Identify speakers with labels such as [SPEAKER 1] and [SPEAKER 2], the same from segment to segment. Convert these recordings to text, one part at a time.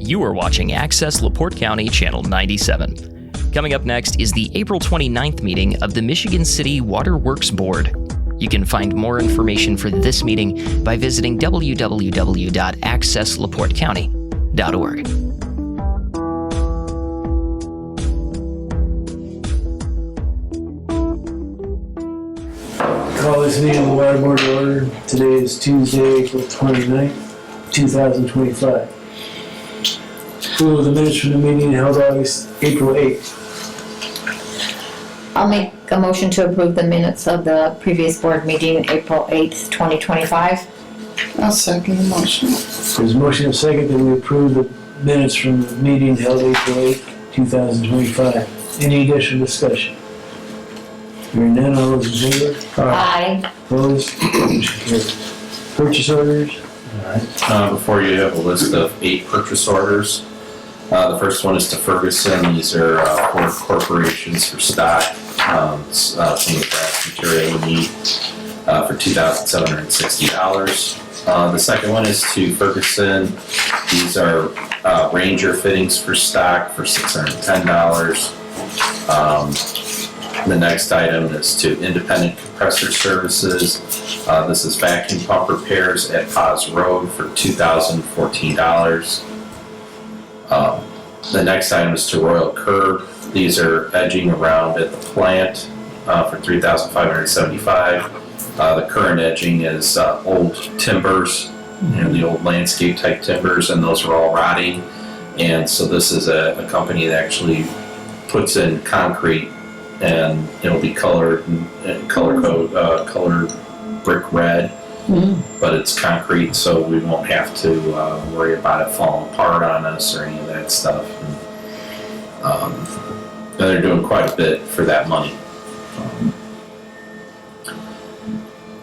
[SPEAKER 1] You are watching Access LaPorte County Channel 97. Coming up next is the April 29th meeting of the Michigan City Water Works Board. You can find more information for this meeting by visiting www.accesslaportecounty.org.
[SPEAKER 2] Call this meeting of the Water Board to order. Today is Tuesday, April 29th, 2025. Approval of the minutes from the meeting held April 8th.
[SPEAKER 3] I'll make a motion to approve the minutes of the previous board meeting, April 8th, 2025.
[SPEAKER 4] I'll second the motion.
[SPEAKER 2] There's a motion and a second that we approve the minutes from the meeting held April 8th, 2025. Any additional discussion? Hearing none, all those in favor?
[SPEAKER 3] Aye.
[SPEAKER 2] Opposed? Motion carries. Purchase orders.
[SPEAKER 5] Before you have a list of 8 purchase orders. The first one is to Ferguson. These are for corporations for stock. Some of the brass material we need for $2,760. The second one is to Ferguson. These are Ranger fittings for stock for $610. The next item is to Independent Compressor Services. This is vacuum pump repairs at Paz Road for $2,014. The next item is to Royal Curb. These are edging around at the plant for $3,575. The current edging is old timbers, the old landscape type timbers, and those are all rotting. And so this is a company that actually puts in concrete, and it'll be colored and colored brick red. But it's concrete, so we won't have to worry about it falling apart on us or any of that stuff. And they're doing quite a bit for that money.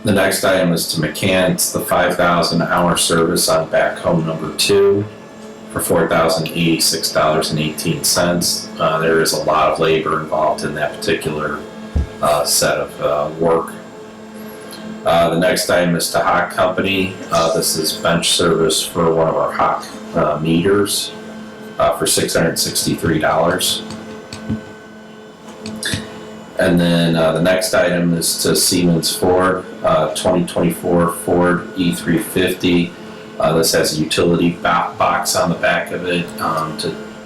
[SPEAKER 5] The next item is to McCann. It's the 5,000 hour service on backhoe number 2 for $4,086.18. There is a lot of labor involved in that particular set of work. The next item is to Hawk Company. This is bench service for one of our Hawk meters for $663. And then the next item is to Siemens Ford, 2024 Ford E350. This has a utility box on the back of it.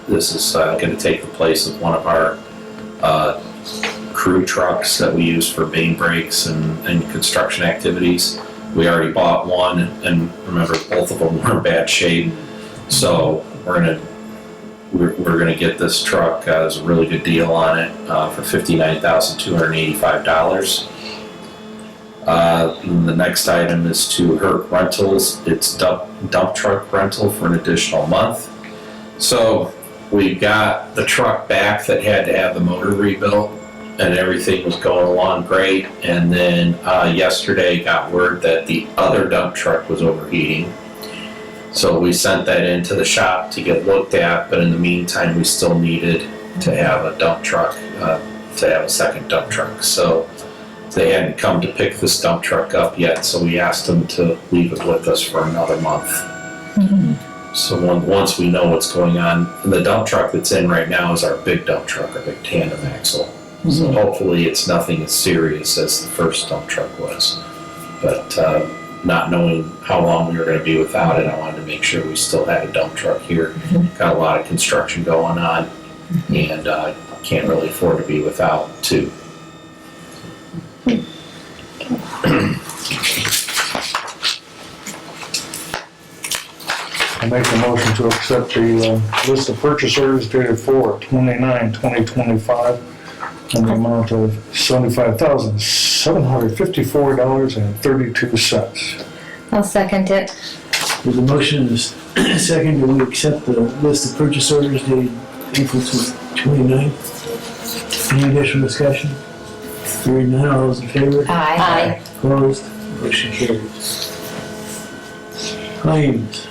[SPEAKER 5] This is going to take the place of one of our crew trucks that we use for main breaks and construction activities. We already bought one, and remember, both of them were in bad shape. So we're gonna get this truck. There's a really good deal on it for $59,285. The next item is to Herc Rentals. It's dump truck rental for an additional month. So we got the truck back that had to have the motor rebuilt, and everything was going along great. And then yesterday got word that the other dump truck was overheating. So we sent that into the shop to get looked at, but in the meantime we still needed to have a dump truck, to have a second dump truck. So they hadn't come to pick this dump truck up yet, so we asked them to leave it with us for another month. So once we know what's going on, and the dump truck that's in right now is our big dump truck, our big tandem axle. So hopefully it's nothing as serious as the first dump truck was. But not knowing how long we were going to be without it, I wanted to make sure we still had a dump truck here. Got a lot of construction going on, and can't really afford to be without 2.
[SPEAKER 6] I make a motion to accept the list of purchase orders dated 4/29/2025 in the amount of $75,754.32.
[SPEAKER 3] I'll second it.
[SPEAKER 2] There's a motion and a second that we accept the list of purchase orders dated April 29th. Any additional discussion? Hearing none, all those in favor?
[SPEAKER 3] Aye.
[SPEAKER 2] Opposed? Motion carries. Claims.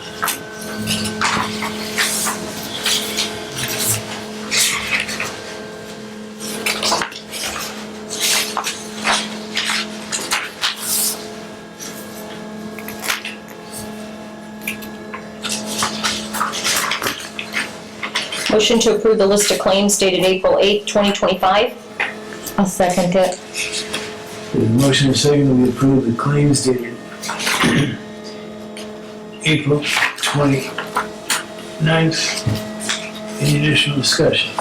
[SPEAKER 7] Motion to approve the list of claims dated April 8th, 2025.
[SPEAKER 3] I'll second it.
[SPEAKER 2] There's a motion and a second that we approve the claims dated April 29th. Any additional discussion?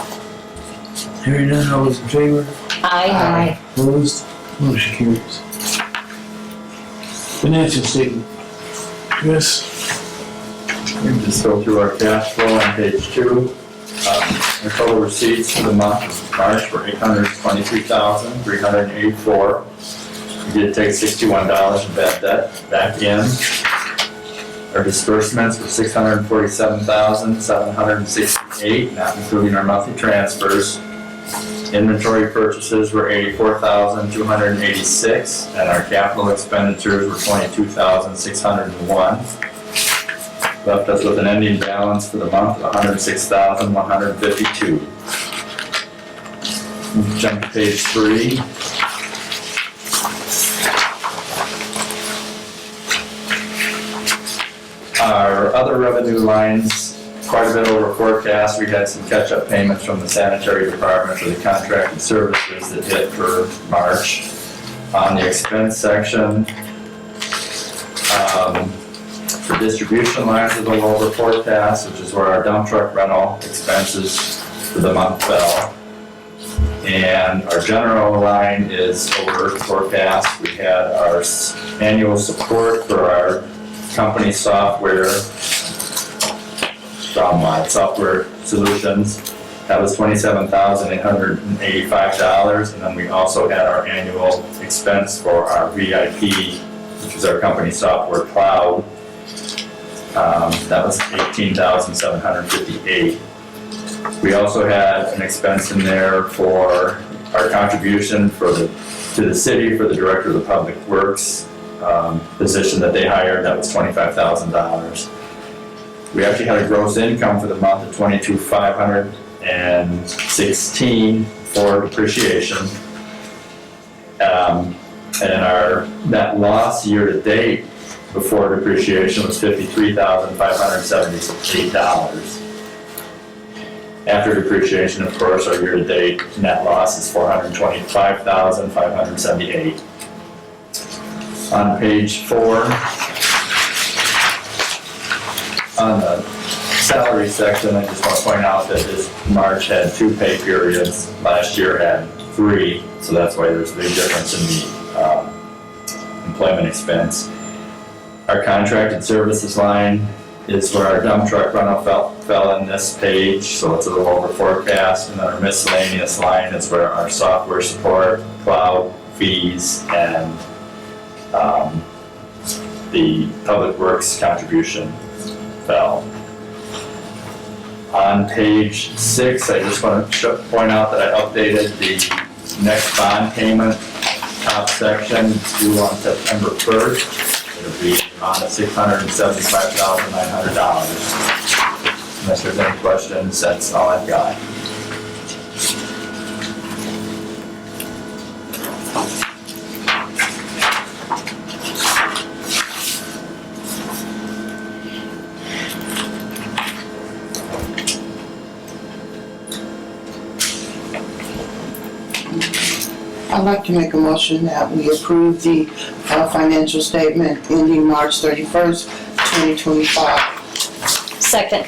[SPEAKER 2] Hearing none, all those in favor?
[SPEAKER 7] Aye.
[SPEAKER 2] Opposed? Motion carries. Financial statement. Chris?
[SPEAKER 8] We can just go through our cash flow on page 2. Our total receipts for the month of March were $823,384. We did take $61 in bad debt back in. Our disbursements were $647,768, not including our monthly transfers. Inventory purchases were $84,286, and our capital expenditures were $22,601. Left us with an ending balance for the month of $106,152. Jump to page 3. Our other revenue lines, quite a bit over forecast. We had some catch-up payments from the sanitary department for the contracted services that hit for March. On the expense section, for distribution lines is a little over forecast, which is where our dump truck rental expenses for the month fell. And our general line is over forecast. We had our annual support for our company software from Software Solutions. That was $27,885, and then we also had our annual expense for our VIP, which is our company software cloud. That was $18,758. We also had an expense in there for our contribution to the city for the director of the public works position that they hired. That was $25,000. We actually had a gross income for the month of $22,516 for depreciation. And our net loss year to date before depreciation was $53,578. After depreciation, of course, our year to date net loss is $425,578. On page 4, on the salary section, I just want to point out that this March had 2 pay periods. Last year had 3, so that's why there's a big difference in the employment expense. Our contracted services line is where our dump truck rental fell in this page, so it's a little over forecast. And then our miscellaneous line is where our software support, cloud fees, and the public works contribution fell. On page 6, I just want to point out that I updated the next bond payment top section due on September 1st. It'll be on $675,900. Unless there's any questions, that's all I've got.
[SPEAKER 4] I'd like to make a motion that we approve the financial statement ending March 31st, 2025.
[SPEAKER 7] Second.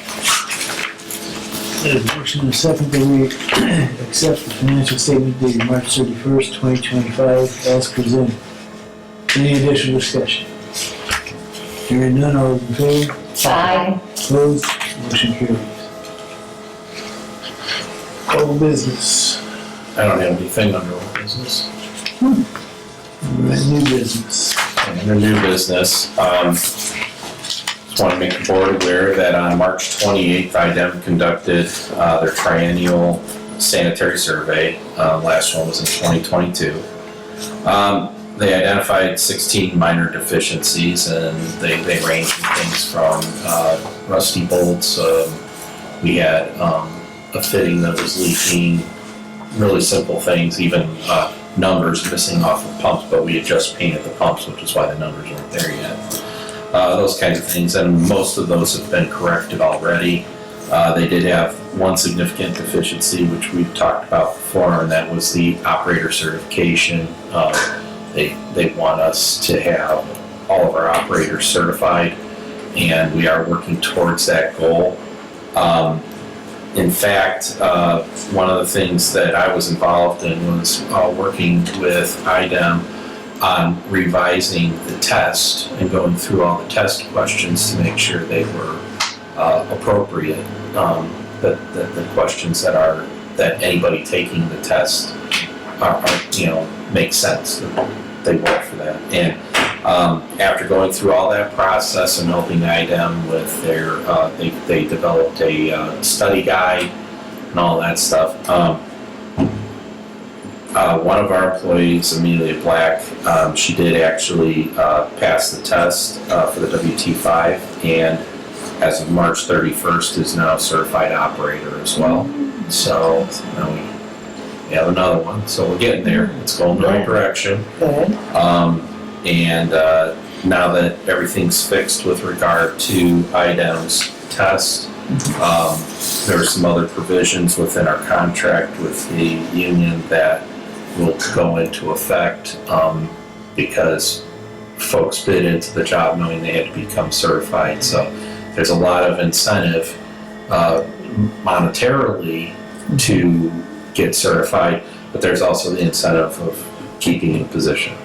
[SPEAKER 2] There's a motion and a second that we accept the financial statement dated March 31st, 2025 as presented. Any additional discussion? Hearing none, all those in favor?
[SPEAKER 7] Aye.
[SPEAKER 2] Opposed? Motion carries. Old business.
[SPEAKER 5] I don't have anything under old business.
[SPEAKER 2] Right, new business.
[SPEAKER 5] And under new business, just want to make the board aware that on March 28th, IDEM conducted their triennial sanitary survey. Last one was in 2022. They identified 16 minor deficiencies, and they range from things from rusty bolts. We had a fitting that was leaking, really simple things, even numbers missing off of pumps, but we had just painted the pumps, which is why the numbers weren't there yet. Those kinds of things, and most of those have been corrected already. They did have one significant deficiency, which we've talked about before, and that was the operator certification. They want us to have all of our operators certified, and we are working towards that goal. In fact, one of the things that I was involved in was working with IDEM on revising the test and going through all the test questions to make sure they were appropriate. The questions that anybody taking the test are make sense. They work for that. And after going through all that process and helping IDEM with their, they developed a study guide and all that stuff. One of our employees, Amelia Black, she did actually pass the test for the WT5, and as of March 31st is now a certified operator as well. So now we have another one. So we're getting there. It's going the right direction.
[SPEAKER 3] Good.
[SPEAKER 5] And now that everything's fixed with regard to IDEM's test, there are some other provisions within our contract with the union that will go into effect because folks bid into the job knowing they had to become certified. So there's a lot of incentive monetarily to get certified, but there's also the incentive of keeping a position.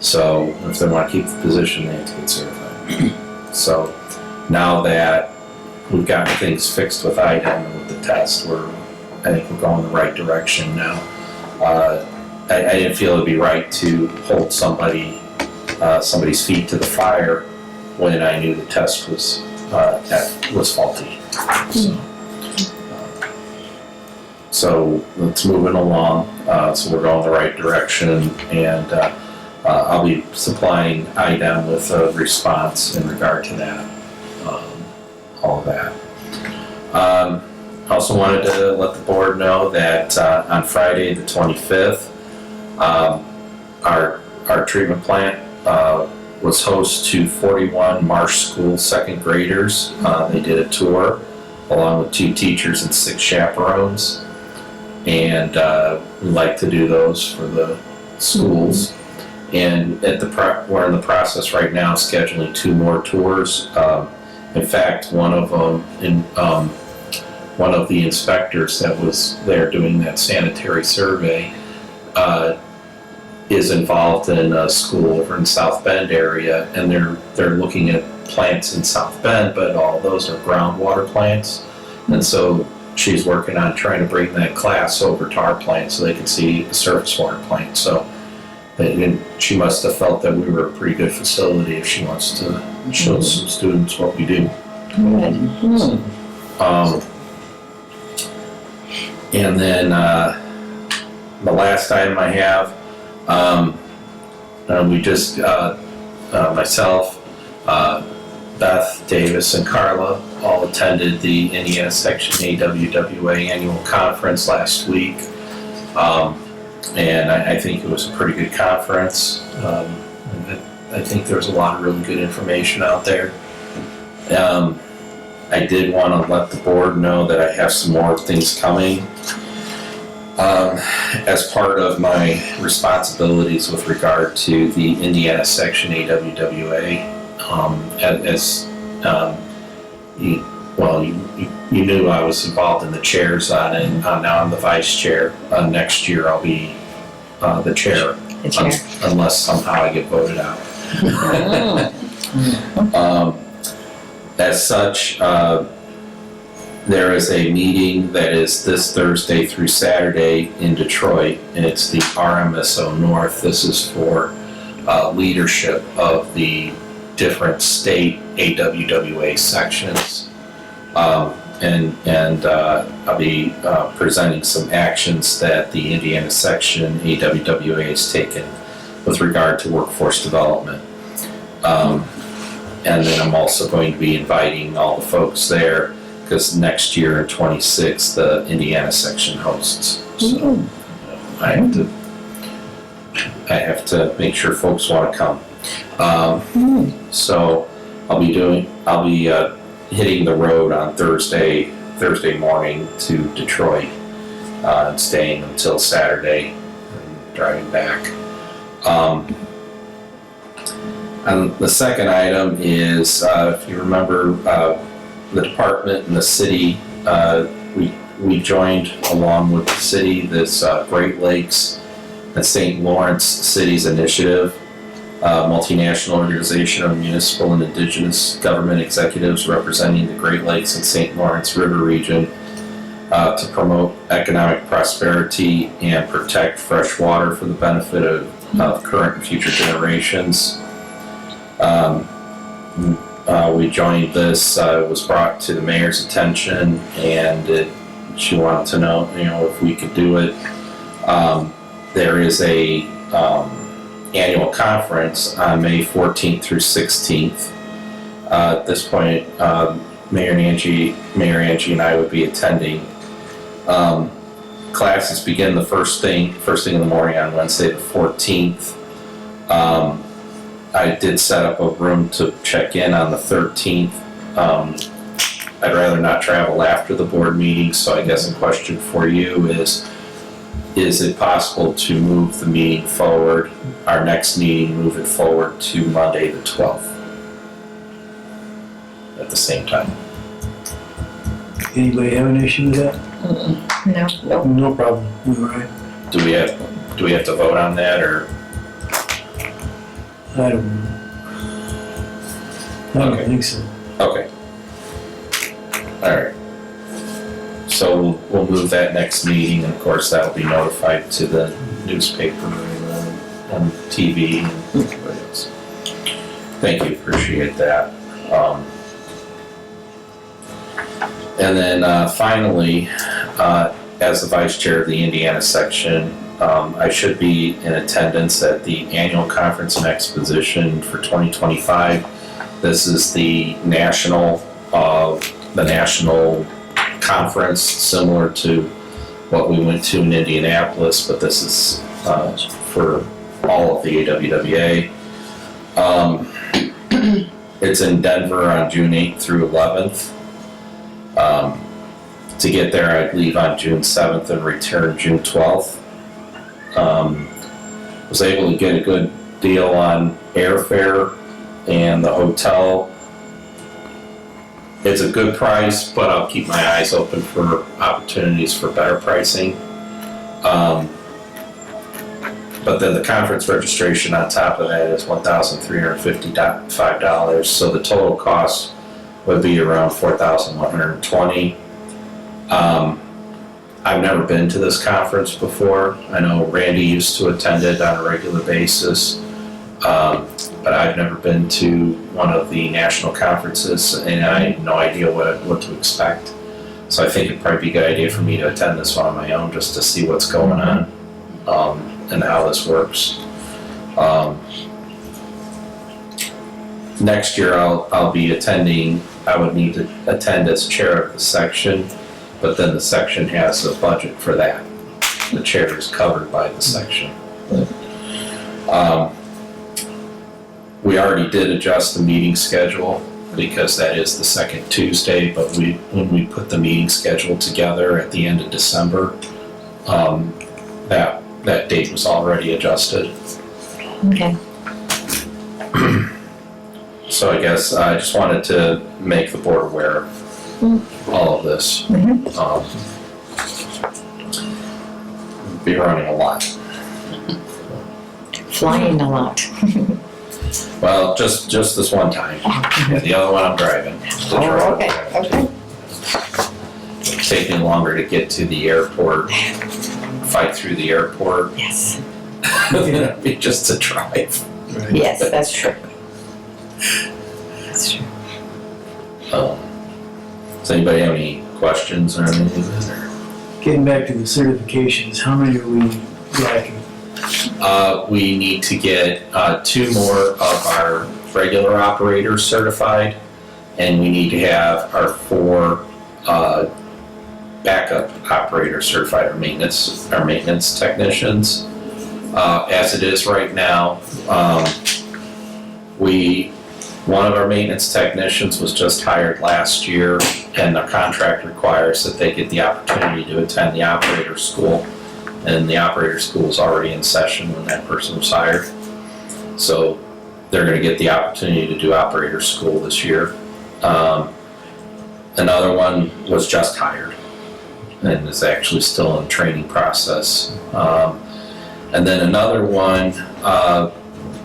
[SPEAKER 5] So if they want to keep the position, they have to get certified. So now that we've gotten things fixed with IDEM and with the test, I think we're going the right direction now. I didn't feel it'd be right to hold somebody's feet to the fire when I knew the test was faulty. So it's moving along. So we're going the right direction, and I'll be supplying IDEM with a response in regard to that. All of that. Also wanted to let the board know that on Friday the 25th, our treatment plant was host to 41 Marsh School second graders. They did a tour along with 2 teachers and 6 chaperones, and we like to do those for the schools. And we're in the process right now of scheduling 2 more tours. In fact, one of the inspectors that was there doing that sanitary survey is involved in a school over in South Bend area, and they're looking at plants in South Bend, but all those are groundwater plants. And so she's working on trying to bring that class over to our plant so they can see a surface water plant. So she must have felt that we were a pretty good facility if she wants to show some students what we do.
[SPEAKER 3] Good.
[SPEAKER 5] And then the last item I have, we just, myself, Beth, Davis, and Carla all attended the Indiana Section AWWA annual conference last week. And I think it was a pretty good conference. I think there's a lot of really good information out there. I did want to let the board know that I have some more things coming. As part of my responsibilities with regard to the Indiana Section AWWA, you knew I was involved in the chairs on it. Now I'm the vice chair. Next year I'll be the chair, unless somehow I get voted out. As such, there is a meeting that is this Thursday through Saturday in Detroit, and it's the RMSO North. This is for leadership of the different state AWWA sections. And I'll be presenting some actions that the Indiana Section AWWA has taken with regard to workforce development. And then I'm also going to be inviting all the folks there, because next year in 26, the Indiana section hosts. So I have to make sure folks want to come. So I'll be hitting the road on Thursday morning to Detroit, and staying until Saturday and driving back. And the second item is, if you remember, the department and the city, we joined along with the city this Great Lakes and St. Lawrence Cities Initiative, multinational organization of municipal and indigenous government executives representing the Great Lakes and St. Lawrence River region to promote economic prosperity and protect fresh water for the benefit of current and future generations. We joined this, it was brought to the mayor's attention, and she wanted to know, if we could do it. There is a annual conference on May 14th through 16th. At this point, Mayor Angie and I would be attending. Classes begin the first thing in the morning on Wednesday the 14th. I did set up a room to check in on the 13th. I'd rather not travel after the board meeting, so I guess a question for you is it possible to move the meeting forward, our next meeting, move it forward to Monday the 12th at the same time?
[SPEAKER 2] Anybody have an issue with that?
[SPEAKER 3] No.
[SPEAKER 6] No problem.
[SPEAKER 2] All right.
[SPEAKER 5] Do we have to vote on that, or?
[SPEAKER 2] I don't know. I don't
[SPEAKER 5] Okay.
[SPEAKER 2] think so.
[SPEAKER 5] Okay. All right. So we'll move that next meeting, and of course that'll be notified to the newspaper and TV and everybody else. Thank you, appreciate that. And then finally, as the vice chair of the Indiana section, I should be in attendance at the annual conference and exposition for 2025. This is the national conference, similar to what we went to in Indianapolis, but this is for all of the AWWA. It's in Denver on June 8th through 11th. To get there, I'd leave on June 7th and return June 12th. Was able to get a good deal on airfare and the hotel. It's a good price, but I'll keep my eyes open for opportunities for better pricing. But then the conference registration on top of that is $1,355, so the total cost would be around $4,120. I've never been to this conference before. I know Randy used to attend it on a regular basis, but I've never been to one of the national conferences, and I had no idea what to expect. So I think it'd probably be a good idea for me to attend this one on my own, just to see what's going on and how this works. Next year I'll be attending. I would need to attend as chair of the section, but then the section has a budget for that. The chair is covered by the section. We already did adjust the meeting schedule because that is the second Tuesday, but when we put the meeting schedule together at the end of December, that date was already adjusted.
[SPEAKER 3] Okay.
[SPEAKER 5] So I guess I just wanted to make the board aware of all of this. Be running a lot.
[SPEAKER 3] Flying a lot.
[SPEAKER 5] Well, just this one time. Yeah, the other one I'm driving.
[SPEAKER 3] Oh, okay.
[SPEAKER 5] It's taking longer to get to the airport, fight through the airport,
[SPEAKER 3] Yes.
[SPEAKER 5] than it'd be just to drive.
[SPEAKER 2] Right.
[SPEAKER 3] Yes, that's true. That's true.
[SPEAKER 5] Does anybody have any questions or anything?
[SPEAKER 2] Getting back to the certifications, how many are we lacking?
[SPEAKER 5] We need to get 2 more of our regular operators certified, and we need to have our 4 backup operators certified, our maintenance technicians. As it is right now, we One of our maintenance technicians was just hired last year, and the contract requires that they get the opportunity to attend the operator school. And the operator school was already in session when that person was hired. So they're gonna get the opportunity to do operator school this year. Another one was just hired and is actually still in training process. And then another one,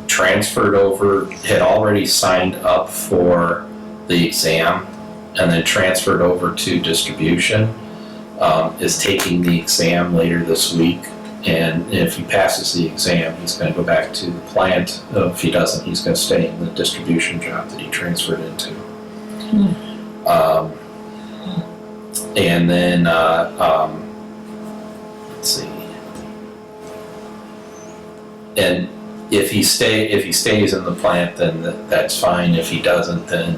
[SPEAKER 5] transferred over, had already signed up for the exam and then transferred over to distribution, is taking the exam later this week. And if he passes the exam, he's gonna go back to the plant. If he doesn't, he's gonna stay in the distribution job that he transferred into. And then, let's see. And if he stays in the plant, then that's fine. If he doesn't, then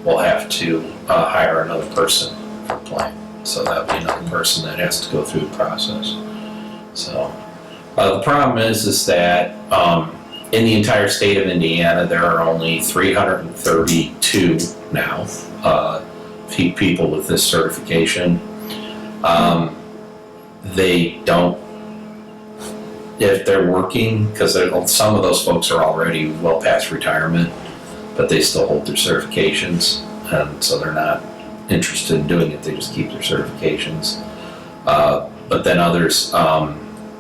[SPEAKER 5] we'll have to hire another person for the plant. So that'll be another person that has to go through the process. So the problem is that in the entire state of Indiana, there are only 332 now people with this certification. They don't, if they're working, because some of those folks are already well past retirement, but they still hold their certifications, and so they're not interested in doing it, they just keep their certifications. But then others,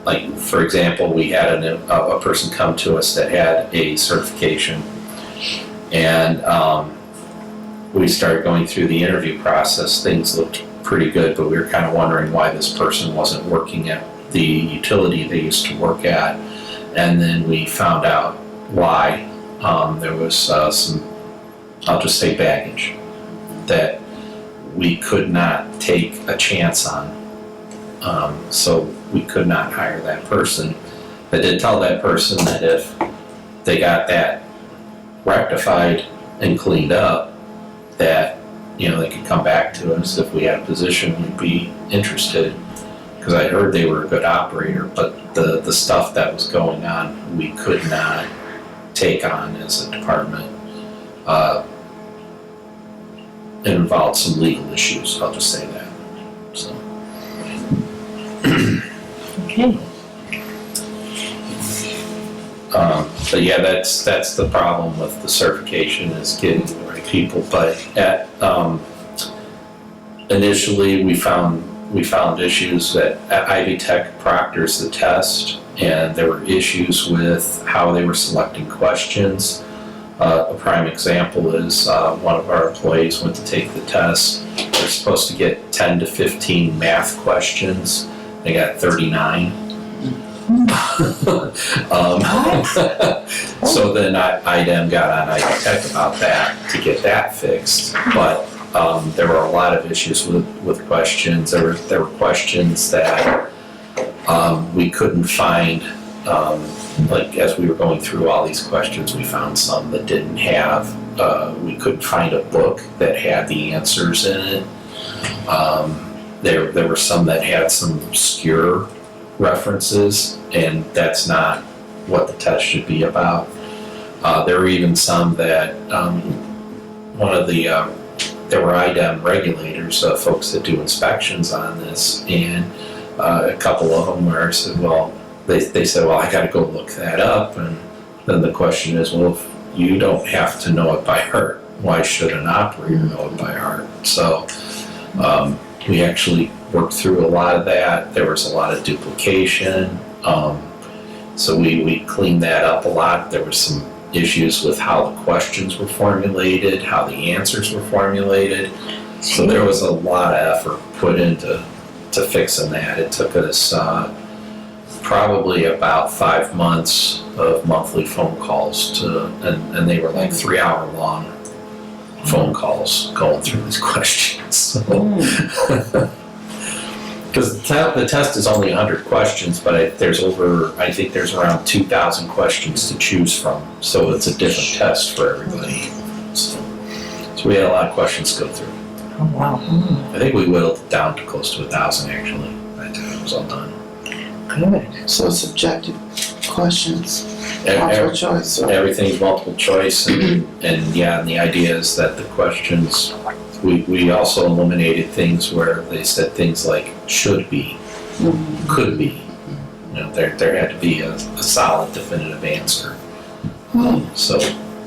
[SPEAKER 5] like for example, we had a person come to us that had a certification, and we started going through the interview process. Things looked pretty good, but we were kind of wondering why this person wasn't working at the utility they used to work at. And then we found out why. There was some, I'll just say baggage, that we could not take a chance on. So we could not hire that person. I did tell that person that if they got that rectified and cleaned up, that, you know, they could come back to us if we had a position, we'd be interested. Because I heard they were a good operator, but the stuff that was going on, we could not take on as a department. It involved some legal issues, I'll just say that, so.
[SPEAKER 7] Okay.
[SPEAKER 5] But yeah, that's the problem with the certification, is getting the right people. But initially we found issues that Ivy Tech proctors the test, and there were issues with how they were selecting questions. A prime example is one of our employees went to take the test. They're supposed to get 10 to 15 math questions. They got 39. So then I then got on Ivy Tech about that to get that fixed. But there were a lot of issues with questions. There were questions that we couldn't find. Like as we were going through all these questions, we found some that didn't have. We couldn't find a book that had the answers in it. There were some that had some obscure references, and that's not what the test should be about. There were even some that there were IDEM regulators, folks that do inspections on this, and a couple of them where I said, well, they said, well, I gotta go look that up, and then the question is, well, if you don't have to know it by heart, why should an operator know it by heart? So we actually worked through a lot of that. There was a lot of duplication, so we cleaned that up a lot. There were some issues with how the questions were formulated, how the answers were formulated. So there was a lot of effort put into fixing that. It took us probably about 5 months of monthly phone calls and they were like 3-hour long phone calls going through these questions. So, because the test is only 100 questions, but I think there's around 2,000 questions to choose from. So it's a different test for everybody. So we had a lot of questions to go through.
[SPEAKER 7] Oh, wow.
[SPEAKER 5] I think we whittled it down to close to 1,000 actually, by the time it was all done.
[SPEAKER 7] Good.
[SPEAKER 4] So subjective questions. Multiple choice, so.
[SPEAKER 5] Everything's multiple choice, and the idea is that the questions, we also eliminated things where they said things like should be, could be. You know, there had to be a solid definitive answer. So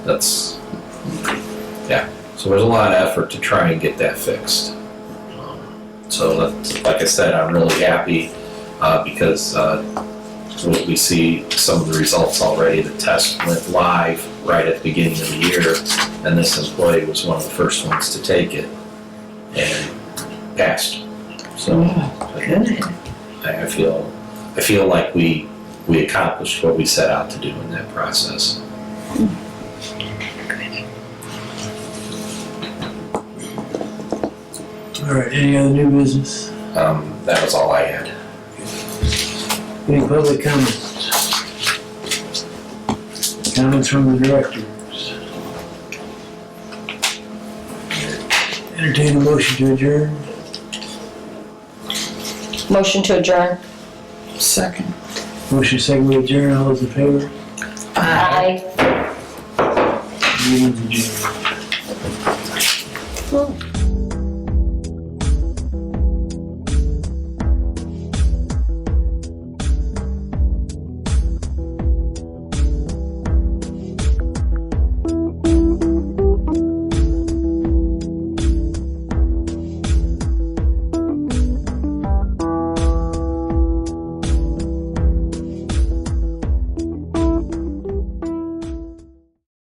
[SPEAKER 5] that's, so there's a lot of effort to try and get that fixed. So that's, like I said, I'm really happy because we see some of the results already. The test went live right at the beginning of the year, and this employee was one of the first ones to take it and passed. So I feel like we accomplished what we set out to do in that process.
[SPEAKER 2] All right, any other new business?
[SPEAKER 5] That was all I had.
[SPEAKER 2] Any public comments? Comments from the directors? Entertain a motion to adjourn.
[SPEAKER 7] Motion to adjourn.
[SPEAKER 4] Second.
[SPEAKER 2] Motion second to adjourn, all those in favor?
[SPEAKER 7] Aye.
[SPEAKER 2] Meeting's adjourned.